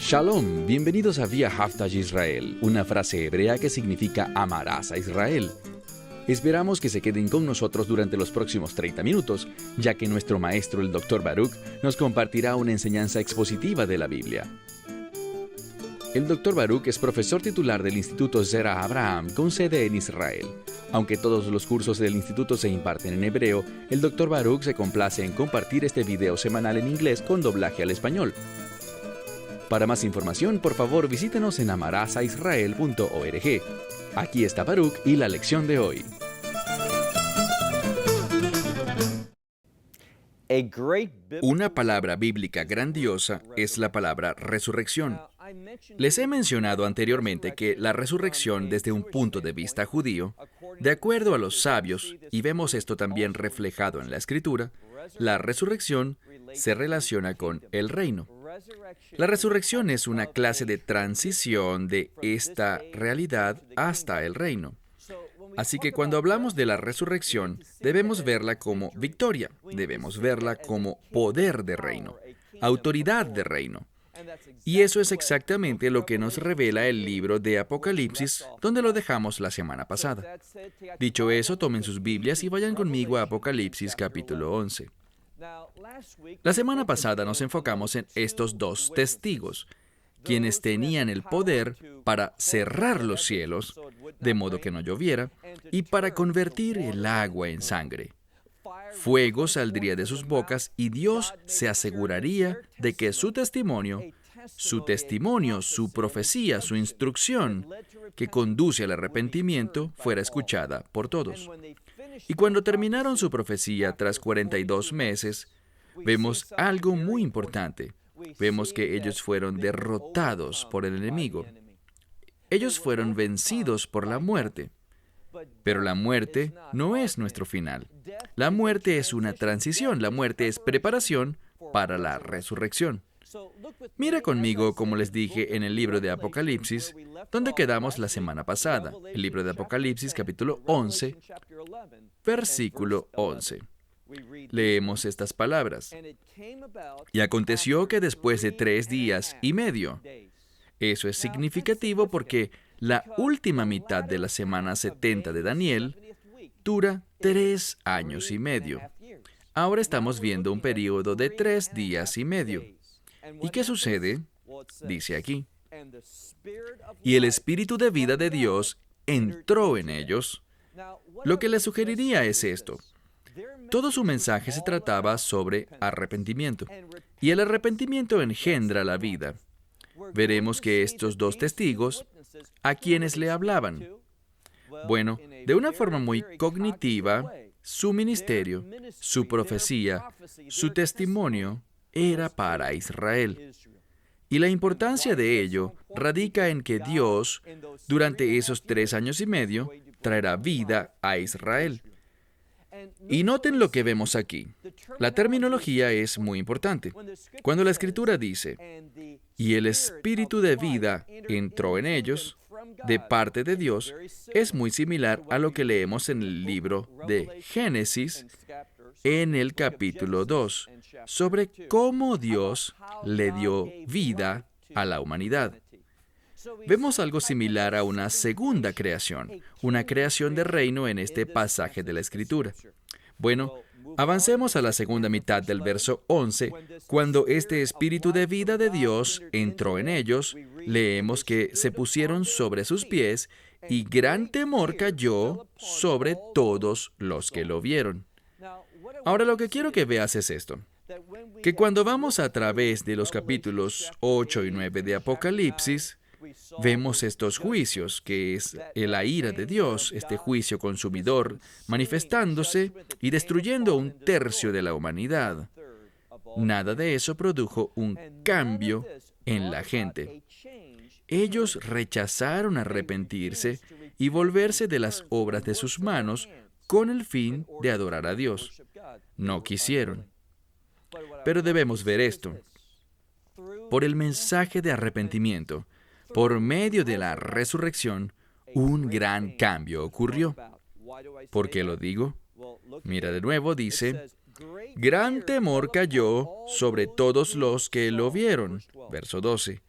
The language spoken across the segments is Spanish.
Shalom, bienvenidos a Vía Haftaj Israel, una frase hebrea que significa amarás a Israel. Esperamos que se queden con nosotros durante los próximos 30 minutos, ya que nuestro maestro, el Dr. Baruch, nos compartirá una enseñanza expositiva de la Biblia. El Dr. Baruch es profesor titular del Instituto Zera Abraham con sede en Israel. Aunque todos los cursos del instituto se imparten en hebreo, el Dr. Baruch se complace en compartir este video semanal en inglés con doblaje al español. Para más información, por favor, visítenos en amarasaisrael.org. Aquí está Baruch y la lección de hoy. Una palabra bíblica grandiosa es la palabra resurrección. Les he mencionado anteriormente que la resurrección desde un punto de vista judío, de acuerdo a los sabios, y vemos esto también reflejado en la Escritura, la resurrección se relaciona con el reino. La resurrección es una clase de transición de esta realidad hasta el reino. Así que cuando hablamos de la resurrección, debemos verla como victoria, debemos verla como poder de reino, autoridad de reino. Y eso es exactamente lo que nos revela el libro de Apocalipsis, donde lo dejamos la semana pasada. Dicho eso, tomen sus Biblias y vayan conmigo a Apocalipsis capítulo 11. La semana pasada nos enfocamos en estos dos testigos, quienes tenían el poder para cerrar los cielos, de modo que no lloviera, y para convertir el agua en sangre. Fuego saldría de sus bocas y Dios se aseguraría de que su testimonio, su profecía, su instrucción, que conduce al arrepentimiento, fuera escuchada por todos. Y cuando terminaron su profecía tras 42 meses, vemos algo muy importante. Vemos que ellos fueron derrotados por el enemigo. Ellos fueron vencidos por la muerte. Pero la muerte no es nuestro final. La muerte es una transición. La muerte es preparación para la resurrección. Mira conmigo, como les dije, en el libro de Apocalipsis, donde quedamos la semana pasada. El libro de Apocalipsis, capítulo 11, versículo 11. Leemos estas palabras. Y aconteció que después de 3 días y medio. Eso es significativo porque la última mitad de la semana 70 de Daniel dura 3 años y medio. Ahora estamos viendo un período de 3 días y medio. ¿Y qué sucede? Dice aquí. Y el Espíritu de vida de Dios entró en ellos. Lo que les sugeriría es esto. Todo su mensaje se trataba sobre arrepentimiento. Y el arrepentimiento engendra la vida. Veremos que estos dos testigos, ¿a quienes le hablaban? Bueno, de una forma muy cognitiva, su ministerio, su profecía, su testimonio era para Israel. Y la importancia de ello radica en que Dios, durante esos 3 años y medio, traerá vida a Israel. Y noten lo que vemos aquí. La terminología es muy importante. Cuando la Escritura dice, y el Espíritu de vida entró en ellos, de parte de Dios, es muy similar a lo que leemos en el libro de Génesis, en el capítulo 2, sobre cómo Dios le dio vida a la humanidad. Vemos algo similar a una segunda creación, una creación de reino en este pasaje de la Escritura. Bueno, avancemos a la segunda mitad del verso 11. Cuando este Espíritu de vida de Dios entró en ellos, leemos que se pusieron sobre sus pies y gran temor cayó sobre todos los que lo vieron. Ahora lo que quiero que veas es esto, que cuando vamos a través de los capítulos 8 y 9 de Apocalipsis, vemos estos juicios, que es la ira de Dios, este juicio consumidor, manifestándose y destruyendo 1/3 de la humanidad. Nada de eso produjo un cambio en la gente. Ellos rechazaron arrepentirse y volverse de las obras de sus manos con el fin de adorar a Dios. No quisieron. Pero debemos ver esto. Por el mensaje de arrepentimiento, por medio de la resurrección, un gran cambio ocurrió. ¿Por qué lo digo? Mira de nuevo, dice, gran temor cayó sobre todos los que lo vieron. Verso 12.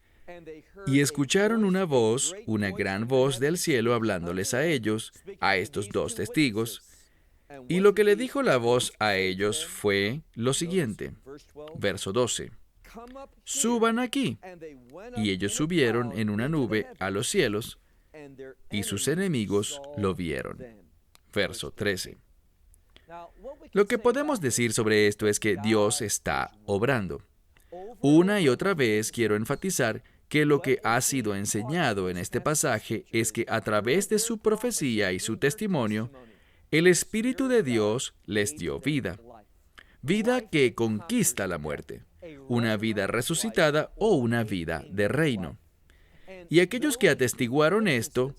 Y escucharon una voz, una gran voz del cielo hablándoles a ellos, a estos dos testigos. Y lo que le dijo la voz a ellos fue lo siguiente, verso 12. Suban aquí. Y ellos subieron en una nube a los cielos, y sus enemigos lo vieron. Verso 13. Lo que podemos decir sobre esto es que Dios está obrando. Una y otra vez quiero enfatizar que lo que ha sido enseñado en este pasaje es que a través de su profecía y su testimonio, el Espíritu de Dios les dio vida. Vida que conquista la muerte, una vida resucitada o una vida de reino. Y aquellos que atestiguaron esto,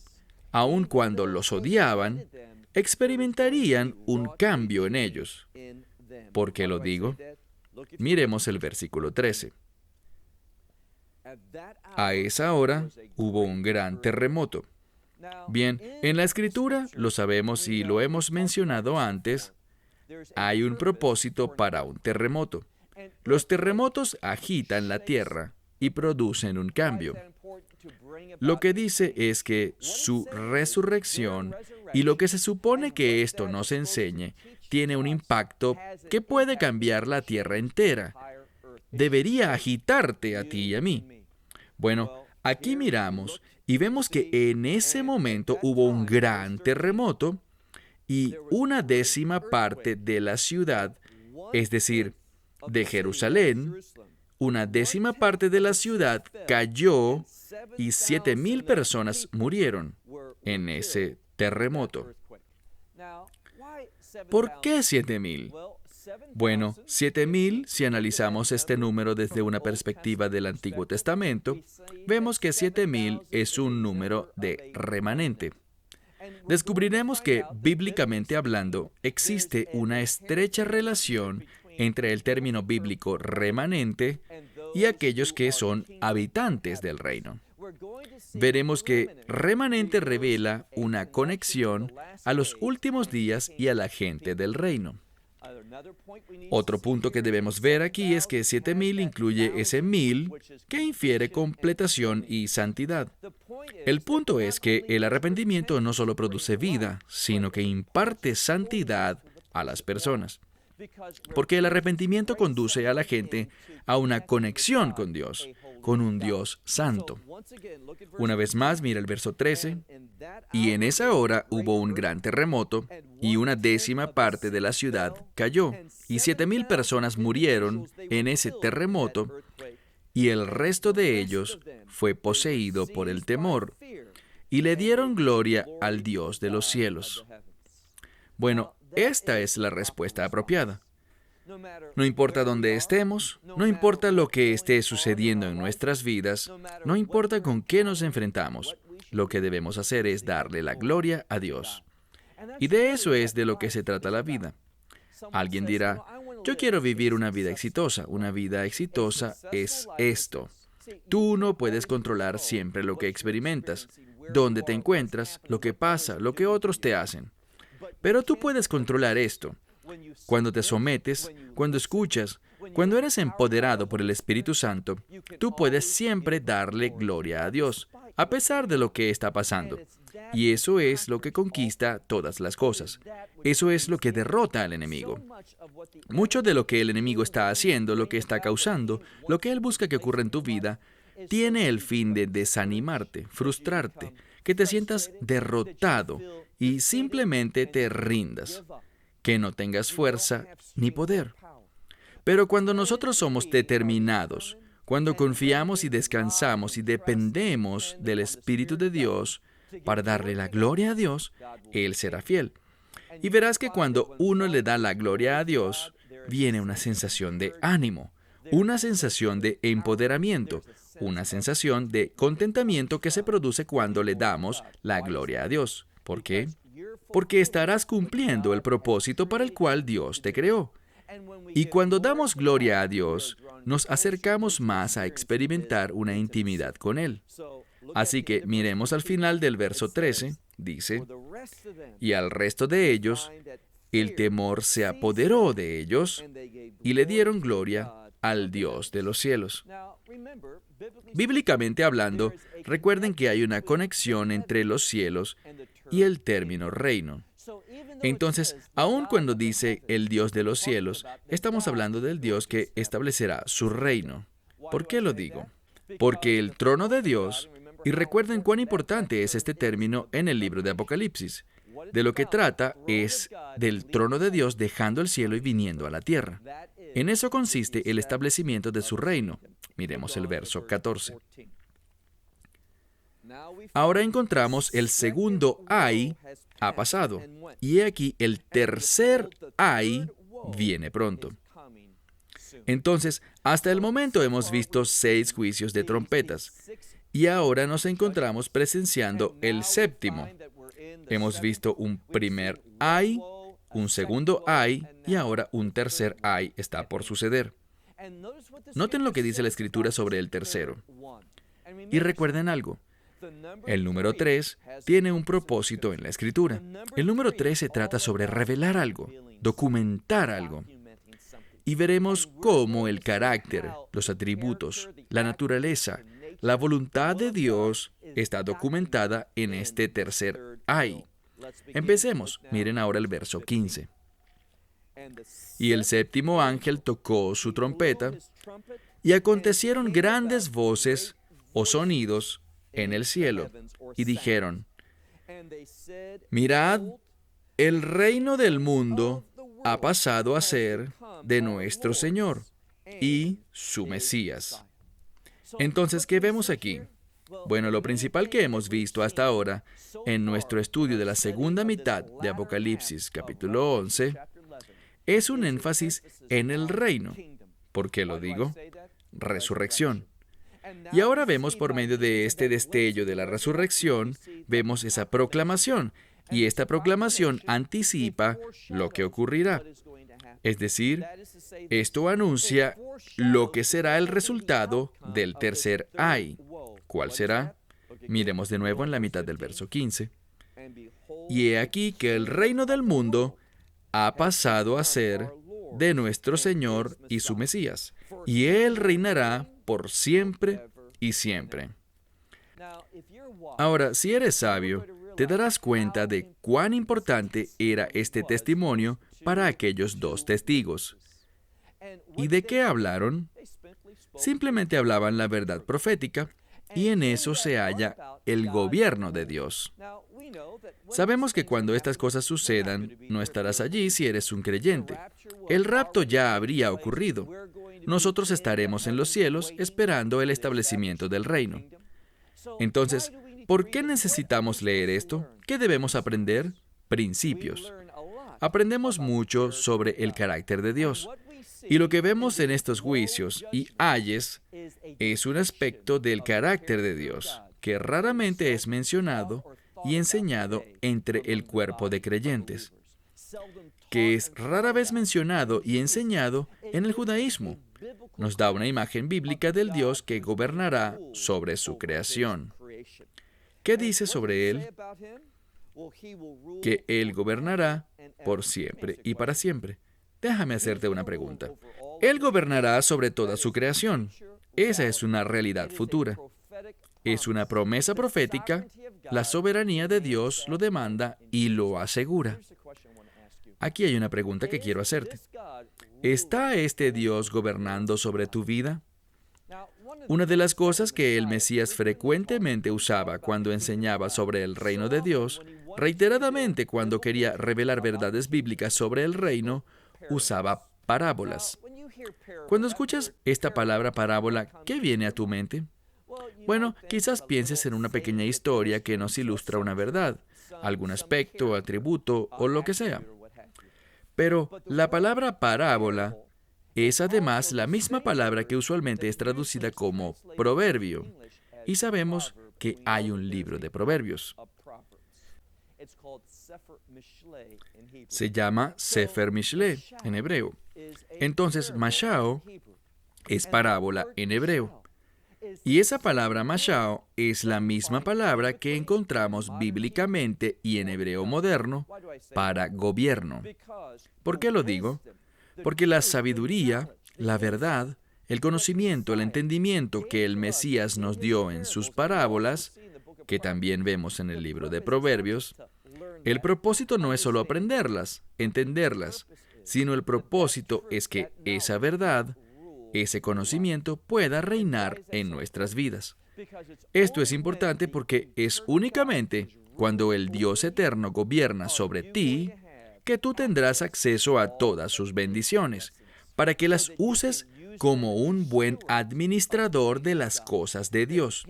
aun cuando los odiaban, experimentarían un cambio en ellos. ¿Por qué lo digo? Miremos el versículo 13. A esa hora hubo un gran terremoto. Bien, en la Escritura, lo sabemos y lo hemos mencionado antes, hay un propósito para un terremoto. Los terremotos agitan la tierra y producen un cambio. Lo que dice es que su resurrección y lo que se supone que esto nos enseñe tiene un impacto que puede cambiar la tierra entera. Debería agitarte a ti y a mí. Bueno, aquí miramos y vemos que en ese momento hubo un gran terremoto y 1/10 parte de la ciudad, es decir, de Jerusalén, 1/10 parte de la ciudad cayó y 7,000 personas murieron en ese terremoto. ¿Por qué 7,000? Bueno, 7,000, si analizamos este número desde una perspectiva del Antiguo Testamento, vemos que 7,000 es un número de remanente. Descubriremos que, bíblicamente hablando, existe una estrecha relación entre el término bíblico remanente y aquellos que son habitantes del reino. Veremos que remanente revela una conexión a los últimos días y a la gente del reino. Otro punto que debemos ver aquí es que 7,000 incluye ese 1,000 que infiere completación y santidad. El punto es que el arrepentimiento no solo produce vida, sino que imparte santidad a las personas. Porque el arrepentimiento conduce a la gente a una conexión con Dios, con un Dios santo. Una vez más, mira el verso 13. Y en esa hora hubo un gran terremoto, y 1/10 parte de la ciudad cayó, y 7,000 personas murieron en ese terremoto, y el resto de ellos fue poseído por el temor, y le dieron gloria al Dios de los cielos. Bueno, esta es la respuesta apropiada. No importa dónde estemos, no importa lo que esté sucediendo en nuestras vidas, no importa con qué nos enfrentamos, lo que debemos hacer es darle la gloria a Dios. Y de eso es de lo que se trata la vida. Alguien dirá, yo quiero vivir una vida exitosa. Una vida exitosa es esto. Tú no puedes controlar siempre lo que experimentas, dónde te encuentras, lo que pasa, lo que otros te hacen. Pero tú puedes controlar esto. Cuando te sometes, cuando escuchas, cuando eres empoderado por el Espíritu Santo, tú puedes siempre darle gloria a Dios, a pesar de lo que está pasando. Y eso es lo que conquista todas las cosas. Eso es lo que derrota al enemigo. Mucho de lo que el enemigo está haciendo, lo que está causando, lo que él busca que ocurra en tu vida, tiene el fin de desanimarte, frustrarte, que te sientas derrotado y simplemente te rindas, que no tengas fuerza ni poder. Pero cuando nosotros somos determinados, cuando confiamos y descansamos y dependemos del Espíritu de Dios para darle la gloria a Dios, Él será fiel. Y verás que cuando uno le da la gloria a Dios, viene una sensación de ánimo, una sensación de empoderamiento, una sensación de contentamiento que se produce cuando le damos la gloria a Dios. ¿Por qué? Porque estarás cumpliendo el propósito para el cual Dios te creó. Y cuando damos gloria a Dios, nos acercamos más a experimentar una intimidad con Él. Así que miremos al final del verso 13, dice, y al resto de ellos, el temor se apoderó de ellos y le dieron gloria al Dios de los cielos. Bíblicamente hablando, recuerden que hay una conexión entre los cielos y el término reino. Entonces, aun cuando dice el Dios de los cielos, estamos hablando del Dios que establecerá su reino. ¿Por qué lo digo? Porque el trono de Dios, y recuerden cuán importante es este término en el libro de Apocalipsis, de lo que trata es del trono de Dios dejando el cielo y viniendo a la tierra. En eso consiste el establecimiento de su reino. Miremos el verso 14. Ahora encontramos el segundo ay ha pasado, y he aquí el tercer ay viene pronto. Entonces, hasta el momento hemos visto 6 juicios de trompetas, y ahora nos encontramos presenciando el séptimo. Hemos visto un primer ay, un segundo ay, y ahora un tercer ay está por suceder. Noten lo que dice la Escritura sobre el tercero. Y recuerden algo. El número 3 tiene un propósito en la Escritura. El número 3 se trata sobre revelar algo, documentar algo. Y veremos cómo el carácter, los atributos, la naturaleza, la voluntad de Dios está documentada en este tercer ay. Empecemos. Miren ahora el verso 15. Y el séptimo ángel tocó su trompeta, y acontecieron grandes voces o sonidos en el cielo, y dijeron: mirad, el reino del mundo ha pasado a ser de nuestro Señor y su Mesías. Entonces, ¿qué vemos aquí? Bueno, lo principal que hemos visto hasta ahora en nuestro estudio de la segunda mitad de Apocalipsis, capítulo 11, es un énfasis en el reino. ¿Por qué lo digo? Resurrección. Y ahora vemos por medio de este destello de la resurrección, vemos esa proclamación, y esta proclamación anticipa lo que ocurrirá. Es decir, esto anuncia lo que será el resultado del tercer ay. ¿Cuál será? Miremos de nuevo en la mitad del verso 15. Y he aquí que el reino del mundo ha pasado a ser de nuestro Señor y su Mesías, y Él reinará por siempre y siempre. Ahora, si eres sabio, te darás cuenta de cuán importante era este testimonio para aquellos 2 testigos. ¿Y de qué hablaron? Simplemente hablaban la verdad profética, y en eso se halla el gobierno de Dios. Sabemos que cuando estas cosas sucedan, no estarás allí si eres un creyente. El rapto ya habría ocurrido. Nosotros estaremos en los cielos esperando el establecimiento del reino. Entonces, ¿por qué necesitamos leer esto? ¿Qué debemos aprender? Principios. Aprendemos mucho sobre el carácter de Dios. Y lo que vemos en estos juicios y ayes es un aspecto del carácter de Dios que raramente es mencionado y enseñado entre el cuerpo de creyentes, que es rara vez mencionado y enseñado en el judaísmo. Nos da una imagen bíblica del Dios que gobernará sobre su creación. ¿Qué dice sobre Él? Que Él gobernará por siempre y para siempre. Déjame hacerte una pregunta. Él gobernará sobre toda su creación. Esa es una realidad futura. Es una promesa profética. La soberanía de Dios lo demanda y lo asegura. Aquí hay una pregunta que quiero hacerte. ¿Está este Dios gobernando sobre tu vida? Una de las cosas que el Mesías frecuentemente usaba cuando enseñaba sobre el reino de Dios, reiteradamente cuando quería revelar verdades bíblicas sobre el reino, usaba parábolas. Cuando escuchas esta palabra parábola, ¿qué viene a tu mente? Bueno, quizás pienses en una pequeña historia que nos ilustra una verdad, algún aspecto, atributo o lo que sea. Pero la palabra parábola es además la misma palabra que usualmente es traducida como proverbio, y sabemos que hay un libro de proverbios. Se llama Sefer Mishle en hebreo. Entonces, mashao es parábola en hebreo. Y esa palabra mashao es la misma palabra que encontramos bíblicamente y en hebreo moderno para gobierno. ¿Por qué lo digo? Porque la sabiduría, la verdad, el conocimiento, el entendimiento que el Mesías nos dio en sus parábolas, que también vemos en el libro de Proverbios, el propósito no es solo aprenderlas, entenderlas, sino el propósito es que esa verdad, ese conocimiento pueda reinar en nuestras vidas. Esto es importante porque es únicamente cuando el Dios eterno gobierna sobre ti que tú tendrás acceso a todas sus bendiciones, para que las uses como un buen administrador de las cosas de Dios.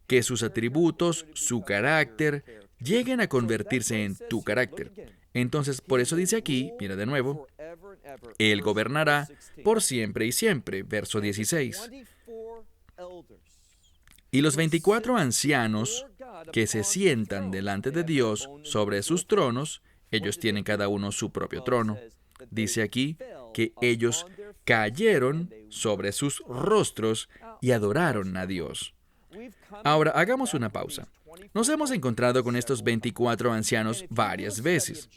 Que sus atributos, su carácter, lleguen a convertirse en tu carácter. Entonces, por eso dice aquí, mira de nuevo, Él gobernará por siempre y siempre, verso 16. Y los 24 ancianos que se sientan delante de Dios sobre sus tronos, ellos tienen cada uno su propio trono. Dice aquí que ellos cayeron sobre sus rostros y adoraron a Dios. Ahora, hagamos una pausa. Nos hemos encontrado con estos 24 ancianos varias veces.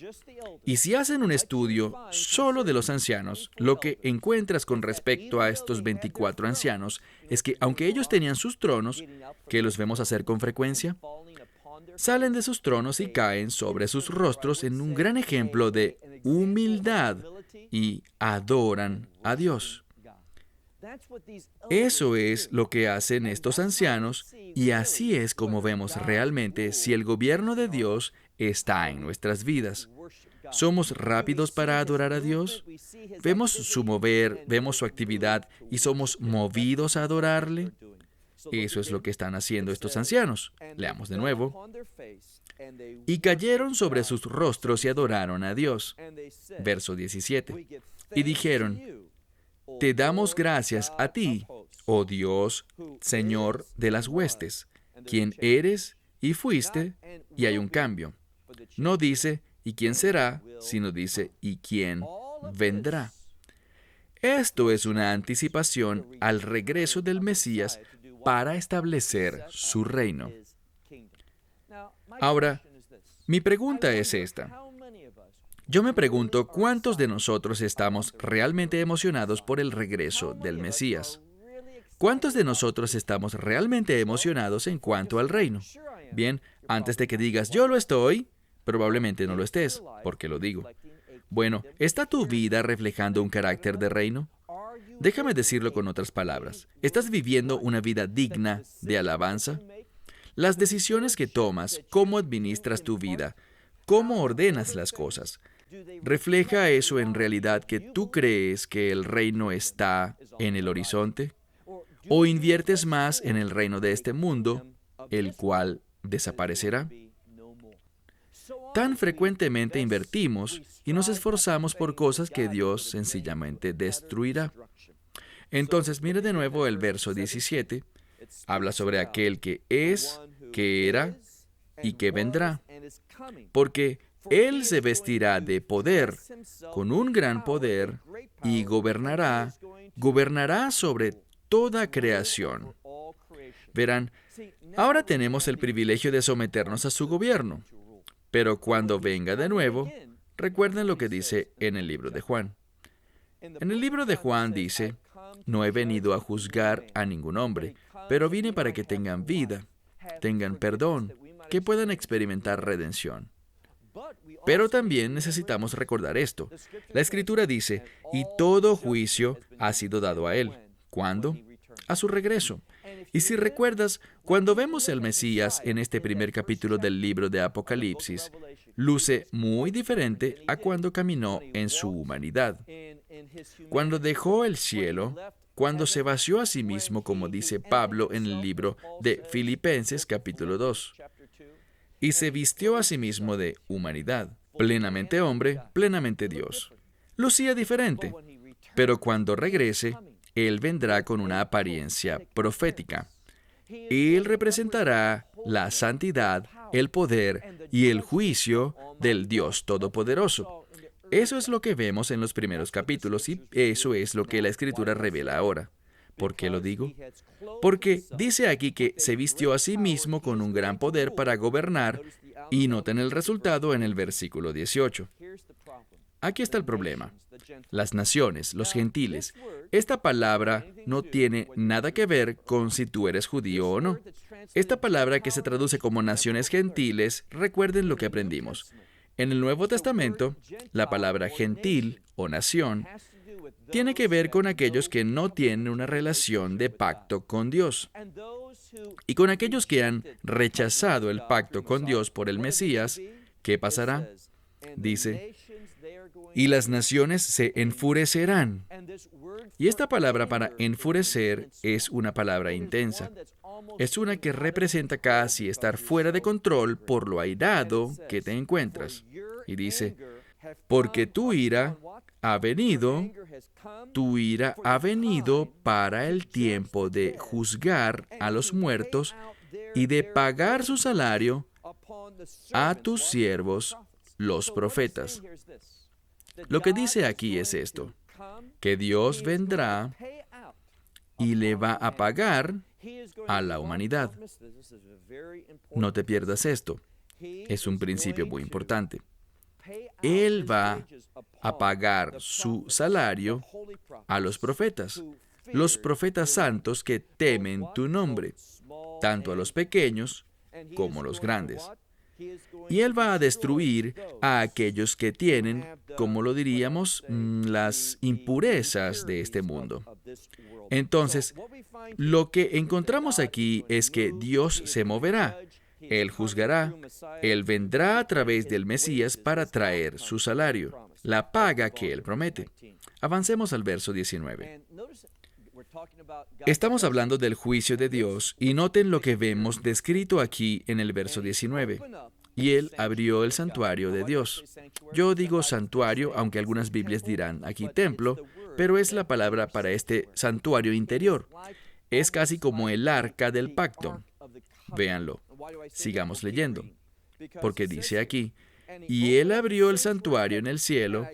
Y si hacen un estudio solo de los ancianos, lo que encuentras con respecto a estos 24 ancianos es que, aunque ellos tenían sus tronos, que los vemos hacer con frecuencia, salen de sus tronos y caen sobre sus rostros en un gran ejemplo de humildad y adoran a Dios. Eso es lo que hacen estos ancianos y así es como vemos realmente si el gobierno de Dios está en nuestras vidas. ¿Somos rápidos para adorar a Dios? ¿Vemos su mover, vemos su actividad y somos movidos a adorarle? Eso es lo que están haciendo estos ancianos. Leamos de nuevo. Y cayeron sobre sus rostros y adoraron a Dios. Verso 17. Y dijeron, te damos gracias a ti, oh Dios, Señor de las huestes, quien eres y fuiste, y hay un cambio. No dice, ¿y quién será?, sino dice, ¿y quién vendrá? Esto es una anticipación al regreso del Mesías para establecer su reino. Ahora, mi pregunta es esta. Yo me pregunto, ¿cuántos de nosotros estamos realmente emocionados por el regreso del Mesías? ¿Cuántos de nosotros estamos realmente emocionados en cuanto al reino? Bien, antes de que digas, yo lo estoy, probablemente no lo estés. ¿Por qué lo digo? Bueno, ¿está tu vida reflejando un carácter de reino? Déjame decirlo con otras palabras. ¿Estás viviendo una vida digna de alabanza? Las decisiones que tomas, cómo administras tu vida, cómo ordenas las cosas, ¿refleja eso en realidad que tú crees que el reino está en el horizonte? ¿O inviertes más en el reino de este mundo, el cual desaparecerá? Tan frecuentemente invertimos y nos esforzamos por cosas que Dios sencillamente destruirá. Entonces, mire de nuevo el verso 17. Habla sobre aquel que es, que era y que vendrá. Porque Él se vestirá de poder, con un gran poder, y gobernará sobre toda creación. Verán, ahora tenemos el privilegio de someternos a su gobierno. Pero cuando venga de nuevo, recuerden lo que dice en el libro de Juan. En el libro de Juan dice, no he venido a juzgar a ningún hombre, pero vine para que tengan vida, tengan perdón, que puedan experimentar redención. Pero también necesitamos recordar esto. La Escritura dice, y todo juicio ha sido dado a Él. ¿Cuándo? A su regreso. Y si recuerdas, cuando vemos el Mesías en este primer capítulo del libro de Apocalipsis, luce muy diferente a cuando caminó en su humanidad. Cuando dejó el cielo, cuando se vació a sí mismo, como dice Pablo en el libro de Filipenses capítulo 2, y se vistió a sí mismo de humanidad, plenamente hombre, plenamente Dios. Lucía diferente, pero cuando regrese, Él vendrá con una apariencia profética. Él representará la santidad, el poder y el juicio del Dios Todopoderoso. Eso es lo que vemos en los primeros capítulos y eso es lo que la Escritura revela ahora. ¿Por qué lo digo? Porque dice aquí que se vistió a sí mismo con un gran poder para gobernar y noten el resultado en el versículo 18. Aquí está el problema. Las naciones, los gentiles. Esta palabra no tiene nada que ver con si tú eres judío o no. Esta palabra que se traduce como naciones gentiles, recuerden lo que aprendimos. En el Nuevo Testamento, la palabra gentil o nación tiene que ver con aquellos que no tienen una relación de pacto con Dios. Y con aquellos que han rechazado el pacto con Dios por el Mesías, ¿qué pasará? Dice, y las naciones se enfurecerán. Y esta palabra para enfurecer es una palabra intensa. Es una que representa casi estar fuera de control por lo airado que te encuentras. Y dice, porque tu ira ha venido para el tiempo de juzgar a los muertos y de pagar su salario a tus siervos, los profetas. Lo que dice aquí es esto, que Dios vendrá y le va a pagar a la humanidad. No te pierdas esto. Es un principio muy importante. Él va a pagar su salario a los profetas santos que temen tu nombre, tanto a los pequeños como a los grandes. Y Él va a destruir a aquellos que tienen, como lo diríamos, las impurezas de este mundo. Entonces, lo que encontramos aquí es que Dios se moverá. Él juzgará. Él vendrá a través del Mesías para traer su salario, la paga que Él promete. Avancemos al verso 19. Estamos hablando del juicio de Dios y noten lo que vemos descrito aquí en el verso 19. Y Él abrió el santuario de Dios. Yo digo santuario, aunque algunas Biblias dirán aquí templo, pero es la palabra para este santuario interior. Es casi como el arca del pacto. Véanlo. Sigamos leyendo. Porque dice aquí, y Él abrió el santuario en el cielo,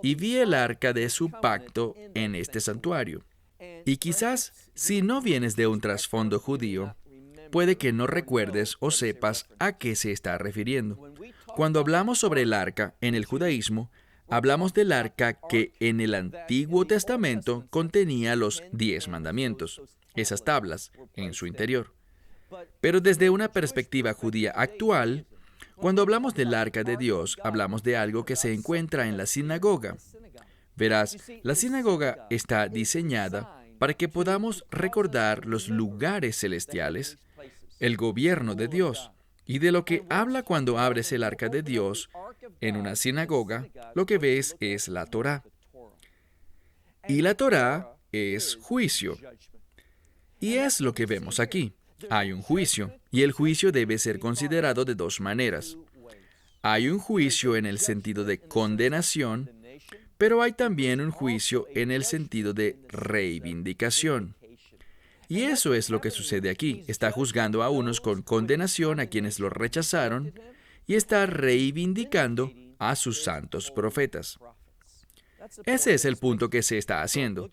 y vi el arca de su pacto en este santuario. Y quizás, si no vienes de un trasfondo judío, puede que no recuerdes o sepas a qué se está refiriendo. Cuando hablamos sobre el arca en el judaísmo, hablamos del arca que en el Antiguo Testamento contenía los 10 mandamientos, esas tablas, en su interior. Pero desde una perspectiva judía actual, cuando hablamos del arca de Dios, hablamos de algo que se encuentra en la sinagoga. Verás, la sinagoga está diseñada para que podamos recordar los lugares celestiales, el gobierno de Dios. Y de lo que habla cuando abres el arca de Dios en una sinagoga, lo que ves es la Torá. Y la Torá es juicio. Y es lo que vemos aquí. Hay un juicio, y el juicio debe ser considerado de dos maneras. Hay un juicio en el sentido de condenación, pero hay también un juicio en el sentido de reivindicación. Y eso es lo que sucede aquí. Está juzgando a unos con condenación a quienes lo rechazaron y está reivindicando a sus santos profetas. Ese es el punto que se está haciendo.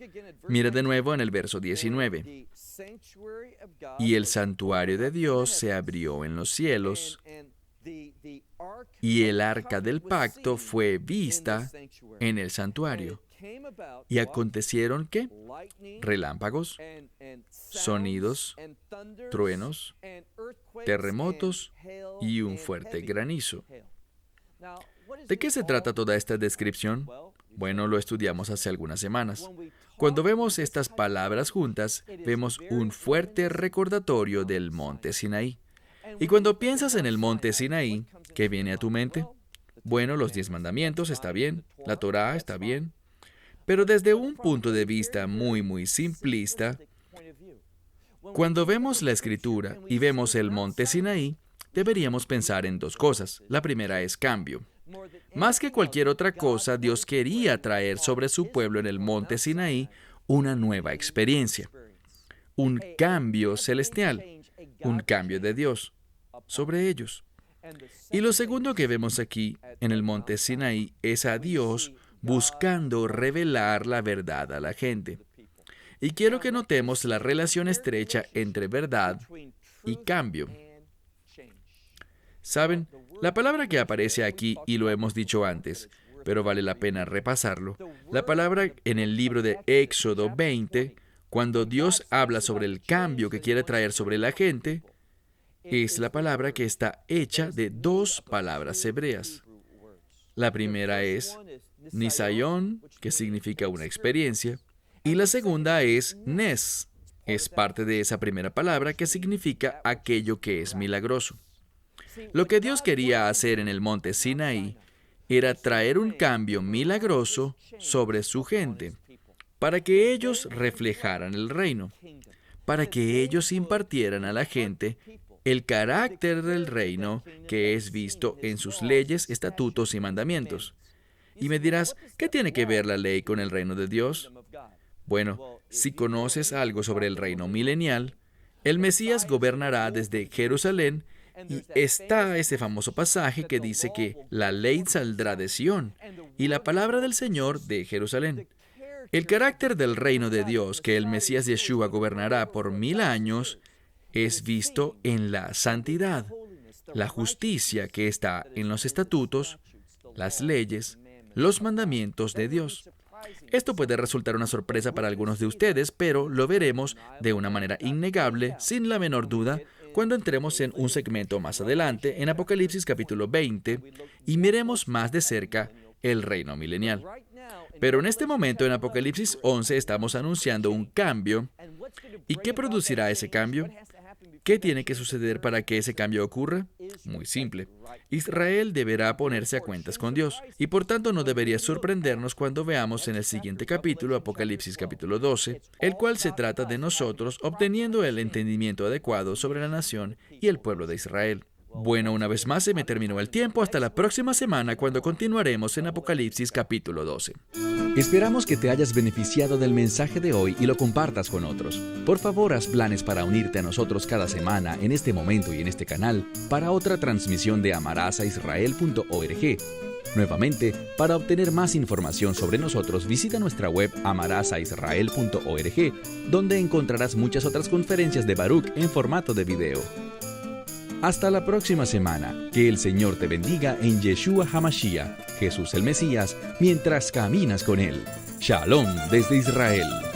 Mira de nuevo en el verso 19. Y el santuario de Dios se abrió en los cielos, y el arca del pacto fue vista en el santuario. Y acontecieron ¿qué? Relámpagos, sonidos, truenos, terremotos y un fuerte granizo. ¿De qué se trata toda esta descripción? Bueno, lo estudiamos hace algunas semanas. Cuando vemos estas palabras juntas, vemos un fuerte recordatorio del monte Sinaí. Y cuando piensas en el monte Sinaí, ¿qué viene a tu mente? Bueno, los 10 mandamientos está bien, la Torá está bien, pero desde un punto de vista muy simplista, cuando vemos la Escritura y vemos el monte Sinaí, deberíamos pensar en dos cosas. La primera es cambio. Más que cualquier otra cosa, Dios quería traer sobre su pueblo en el monte Sinaí una nueva experiencia, un cambio celestial, un cambio de Dios sobre ellos. Y lo segundo que vemos aquí en el monte Sinaí es a Dios buscando revelar la verdad a la gente. Y quiero que notemos la relación estrecha entre verdad y cambio. ¿Saben? La palabra que aparece aquí, y lo hemos dicho antes, pero vale la pena repasarlo. La palabra en el libro de Éxodo 20, cuando Dios habla sobre el cambio que quiere traer sobre la gente, es la palabra que está hecha de dos palabras hebreas. La primera es Nisayon, que significa una experiencia, y la segunda es Nes. Es parte de esa primera palabra que significa aquello que es milagroso. Lo que Dios quería hacer en el monte Sinaí era traer un cambio milagroso sobre su gente, para que ellos reflejaran el reino, para que ellos impartieran a la gente el carácter del reino que es visto en sus leyes, estatutos y mandamientos. Y me dirás, ¿qué tiene que ver la ley con el reino de Dios? Bueno, si conoces algo sobre el reino milenial, el Mesías gobernará desde Jerusalén y está ese famoso pasaje que dice que la ley saldrá de Sión y la palabra del Señor de Jerusalén. El carácter del reino de Dios que el Mesías Yeshua gobernará por 1000 años es visto en la santidad, la justicia que está en los estatutos, las leyes, los mandamientos de Dios. Esto puede resultar una sorpresa para algunos de ustedes, pero lo veremos de una manera innegable, sin la menor duda, cuando entremos en un segmento más adelante, en Apocalipsis capítulo 20, y miremos más de cerca el reino milenial. Pero en este momento, en Apocalipsis 11, estamos anunciando un cambio. ¿Y qué producirá ese cambio? ¿Qué tiene que suceder para que ese cambio ocurra? Muy simple. Israel deberá ponerse a cuentas con Dios, y por tanto no debería sorprendernos cuando veamos en el siguiente capítulo, Apocalipsis capítulo 12, el cual se trata de nosotros obteniendo el entendimiento adecuado sobre la nación y el pueblo de Israel. Bueno, una vez más se me terminó el tiempo. Hasta la próxima semana cuando continuaremos en Apocalipsis capítulo 12. Esperamos que te hayas beneficiado del mensaje de hoy y lo compartas con otros. Por favor, haz planes para unirte a nosotros cada semana en este momento y en este canal para otra transmisión de amarazaisrael.org. Nuevamente, para obtener más información sobre nosotros, visita nuestra web amarazaisrael.org, donde encontrarás muchas otras conferencias de Baruch en formato de video. Hasta la próxima semana. Que el Señor te bendiga en Yeshua HaMashiach, Jesús el Mesías, mientras caminas con Él. Shalom desde Israel.